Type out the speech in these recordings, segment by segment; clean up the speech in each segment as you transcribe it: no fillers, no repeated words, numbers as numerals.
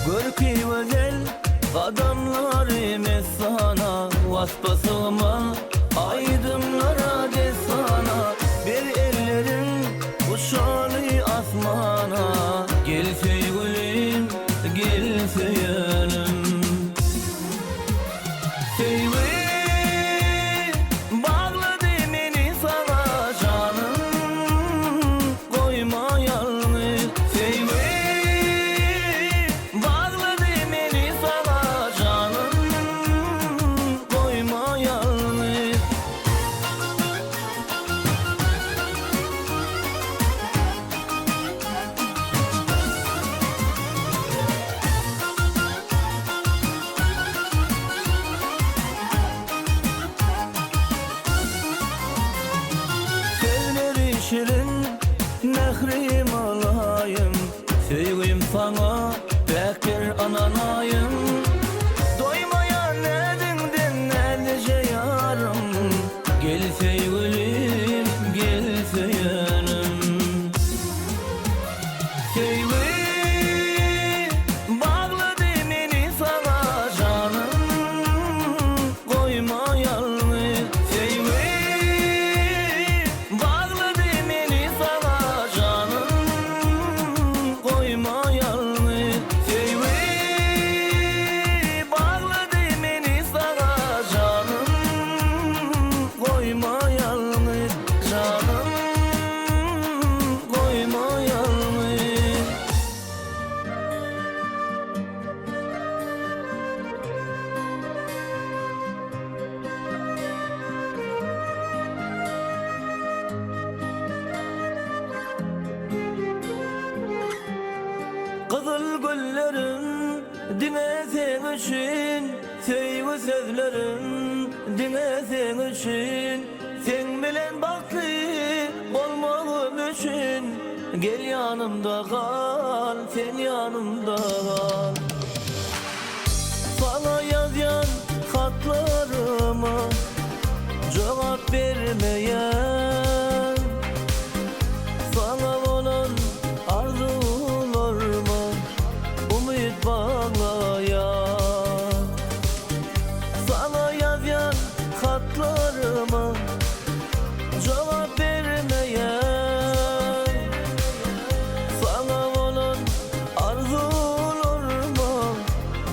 Gör ki güzel adamlar emez sana, vaspasılma aydınlara de sana. Bir ellerin uçalı asmana, gel sevgilim gel seyelim. Bağladı beni sana canım, koyma yalnız. Bağladı beni sana canım, koyma yalnız. Şirin nehrim alayım, sevgim sana bekir ananayım. Doymaya nedinden nedice yarım, gel sevgilim gel seyelim. Bağladı beni sana canım, koyma yalnız. Kızıl güllerim dine sen için, sevgi sözlerim dine sen için. Sen bilen baktı olmağım için, gel yanımda kal, sen yanımda kal. Sana yazan hatlarıma cevap vermeyen, sana olan arzularıma umut bağlayan. Sana yazan hatlarıma cevap vermeyen, sana olan arzularıma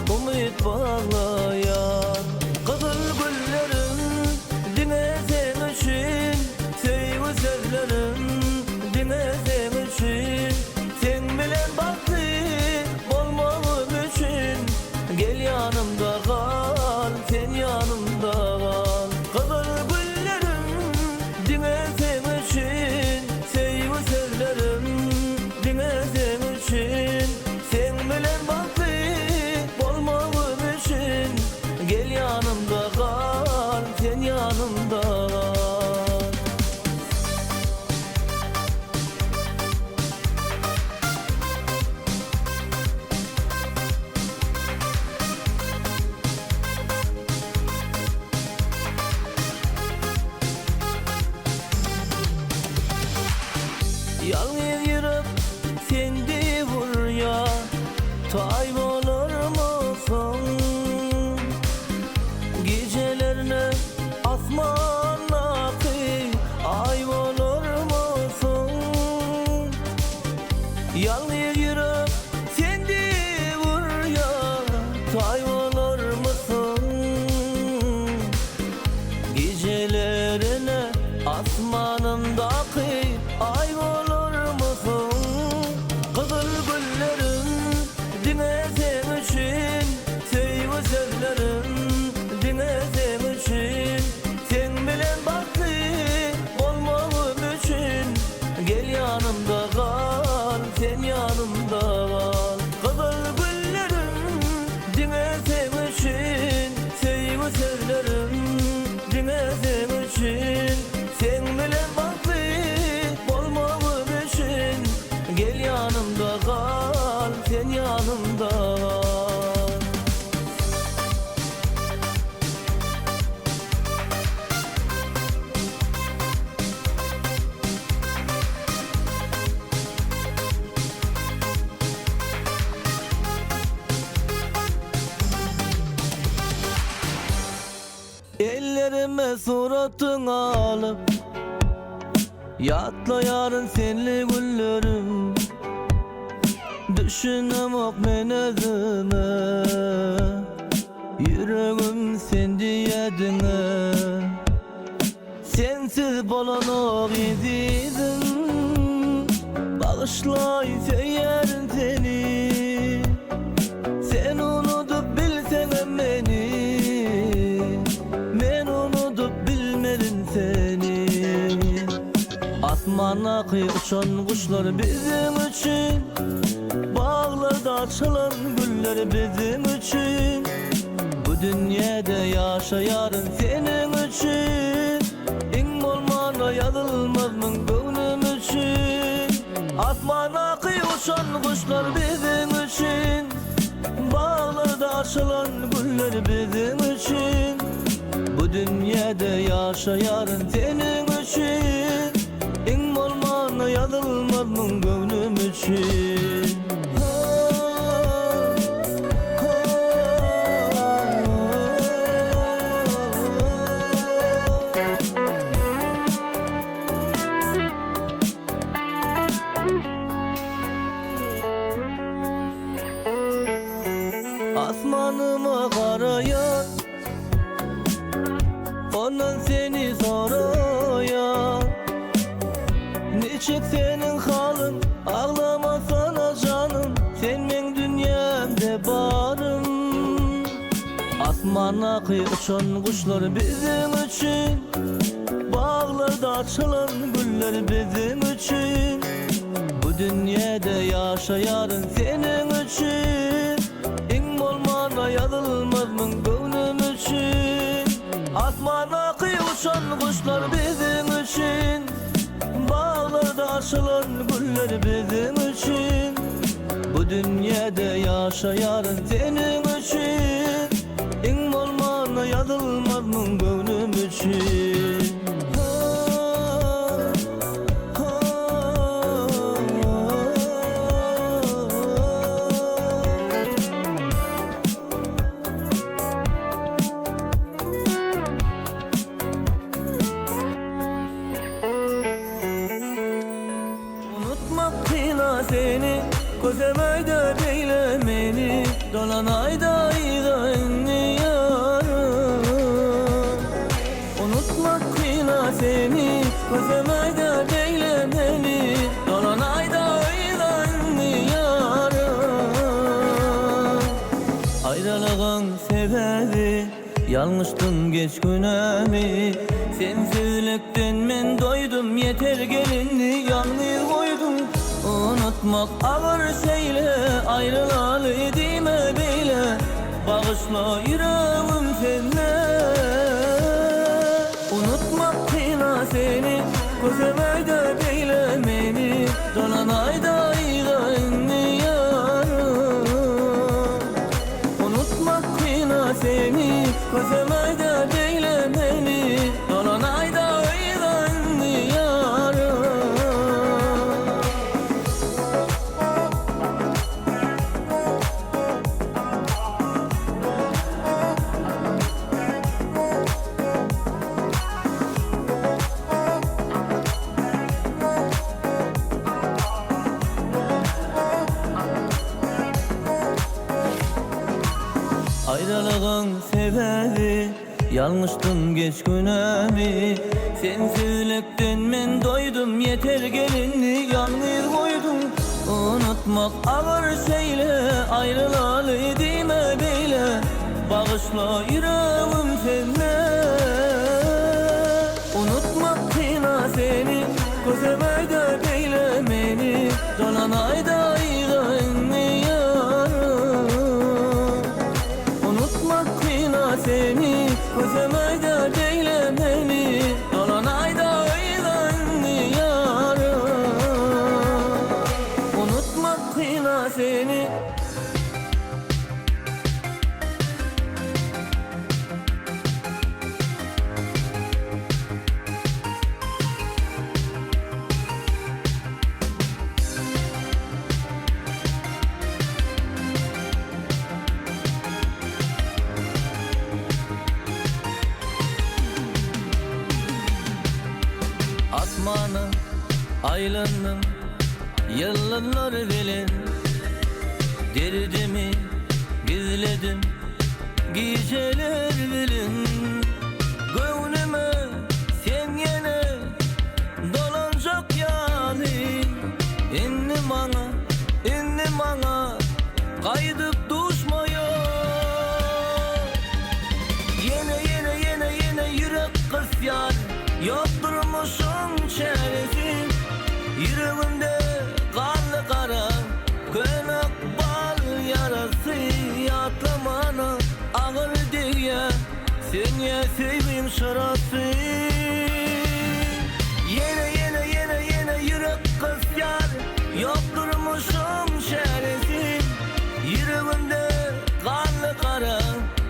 umut bağlayan. Kızıl güllerim dine sen için, sevgi sözlerim dine sen için. Sen bilen baktı olmağım için, gel yanımda kal, sen yanımda kal. Kızıl güllerim dine sen için, sevgi sözlerim dine sen için. Sen bilen baktı olmağım için, gel yanımda kal, sen yanımda kal. Yalnız yürüp sendi vur ya, kaybolur musun? Gecelerine asmana ay olur musun? Yalnız yürüp sendi vur ya, kaybolur musun? Gecelerine asmana suratın alıp yatla yarın senli güllerim. Düşünemek men özüme, yüreğim sen diyedine. Sensiz bolanok izledim, bağışlay söylerim seni. Sen unutup bilsen beni, men unutup bilmedim seni. Asmana uçan kuşlar bizim için, bağlarda açılan güller bizim için. Bu dünyada yaşayarım senin için, in olmana yazılmaz mı gönlüm için. Asmana uçan kuşlar bizim için, bağlarda açılan güller bizim için. Bu dünyada yaşayarım senin için, in olmana yazılmaz mı gönlüm için. Asmanıma karayan, ondan seni soruyor. Niçin senin halın, ağlama sana canım, sen men dünyamda barım. Asmana uçan kuşlar bizim için, bağlarda açılan güller bizim için. Bu dünyada yaşayarım senin için, in olmana yazılmaz mı gönlüm için. Asmana uçan kuşlar bizim için, bağlarda açılan güller bizim için. Bu dünyada yaşayarım senin için, in olmana yazılmaz mı gönlüm için. Seni gözüm ayda beylemeni, dolan ayda izlenli yarım. Unutmak kıyla seni, gözüm ayda beylemeni, dolan ayda izlenli yarım. Ayrılığın sebebi yanlıştın geç günemi. Sensizlikten men doydum, yeter gelinli yalnız koydum. Unutmak ağır şeyle, ayrılalı dime beyle. Bağışla yüreğim seninle. Unutmak kıyla seni, gözüm ayda beylemeni, dolan ayda izlenli yarım. Unutmak kıyla seni, gözüm ayda beylemeni, dolan ayda izlenli yarım. Ayrılığın sebebi yanlıştın geç günemi. Sensizlikten men doydum, yeter gelinli yalnız koydum. Unutmak ağır şeyle, ayrılalı dime beyle. Bağışla yüreğim seninle. Unutmak kıyla seni, gözüm ayda beylemeni, dolan ayda izlenli yarım. Unutmak kıyla seni, gözüm ayda beylemeni, dolan ayda izlenli yarım. Unutmak kıyla seni. Fatma'na aylandım yıllar bilin. Derdimi gizledim geceler bilin. Gönlüme sen yine dolanacak yani. İnni bana kaydıp düşmüyor. Yine yürek kısyan, yokturmuşum çaresi. Yüreğimde kanlı kara kınak bal yarası. Atlamana ağır diye sen ya sevim şarası. Yine yürek kısyan, yokturmuşum çaresi. Yüreğimde kanlı kara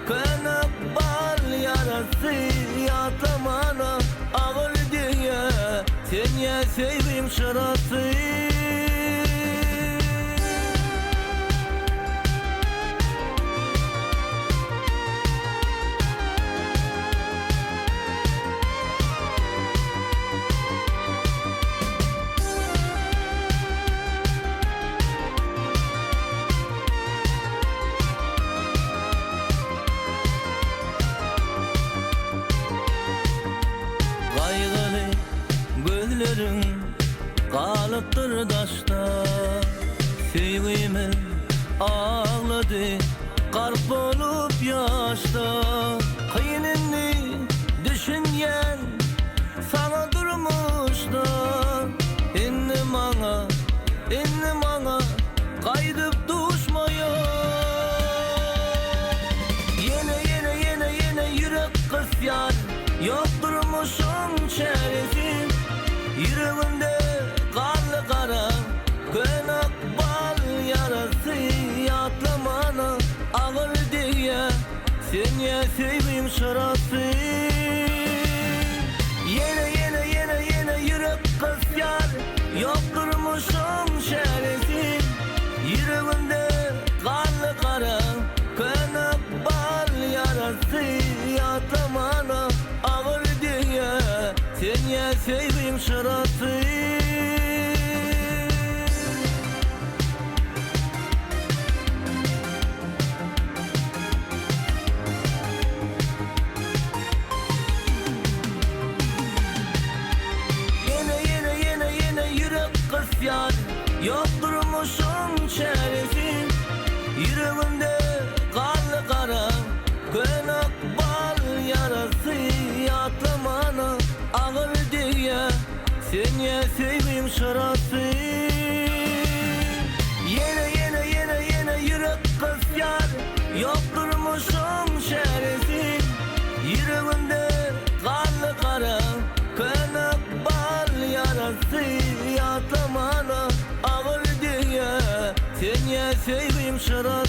kınak bal yarası. Atlamana ağır diye sen ya sevim şarası. Kaygılı gözlerin kalıptır taşta. Sevgimi ağladı karp olup yaşta. Kıyınını düşünyen sana durmuş da. İnni bana kaydıp düşmüyor. Yine yürek kısyan, yokturmuşum çaresi. Yüreğimde kanlı kara kınak bal yarası. Atlamana ağır diye sen ya sevim şarası. Yine yürek kısyan, yokturmuşum çaresi. Yüreğimde kanlı kara kınak bal yarası. Atlamana ağır diye sen ya sevim şarası. Yine yürek kısyan, yokturmuşum çaresi. Yüreğimde kanlı kara kınak bal yarası. Atlamana ağır diye sen ya sevim şarası. Yine yürek kısyan, yokturmuşum çaresi. Yüreğimde kanlı kara kınak bal yarası. Atlamana ağır diye sen ya sevim şarası.